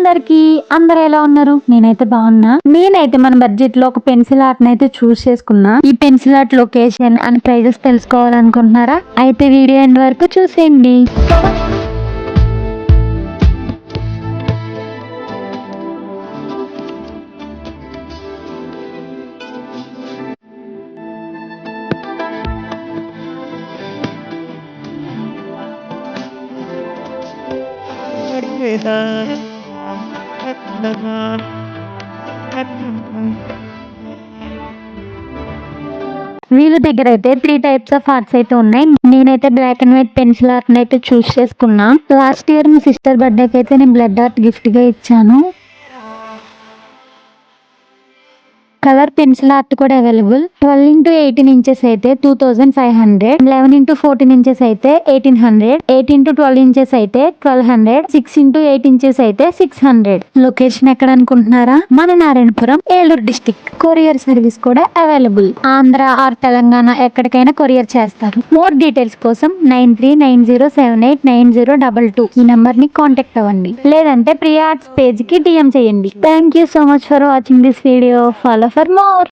అందరికి అందరు ఎలా ఉన్నారు? నేనైతే బాగున్నా. నేనైతే మన బడ్జెట్ లో ఒక పెన్సిల్ ఆర్ట్ అయితే చూస్ చేసుకున్నా. ఈ pencil art location and prizes తెలుసుకోవాలనుకుంటున్నారా? అయితే వీడియో ఎండ్ వరకు చూసేయండి. వీళ్ళ దగ్గర అయితే 3 టైప్స్ ఆఫ్ ఆర్ట్స్ అయితే ఉన్నాయి. నేనైతే black and white pencil art అయితే చూస్ చేసుకున్నా. లాస్ట్ ఇయర్ మా సిస్టర్ బర్త్డేకి అయితే నేను బ్లడ్ ఆర్ట్ గిఫ్ట్ గా ఇచ్చాను. కలర్ పెన్సిల్ ఆర్ట్ కూడా అవైలబుల్. 12x18 ఇంచెస్ అయితే 2500, 11x14 ఇంచెస్ అయితే 1800, 8x12 ఇంచెస్ అయితే 1200, 6x8 ఇంచెస్ అయితే 600. లొకేషన్ ఎక్కడ అనుకుంటున్నారా? మన Narayanapuram, Eluru district. Courier service కూడా అవైలబుల్. ఆంధ్ర ఆర్ తెలంగాణ ఎక్కడికైనా కొరియర్ చేస్తారు. మోర్ డీటెయిల్స్ కోసం 9390789022 ఈ నంబర్ ని కాంటాక్ట్ అవ్వండి. లేదంటే ప్రియా ఆర్ట్స్ పేజ్ కి DM చేయండి. Thank you so much for watching this video. Follow for more.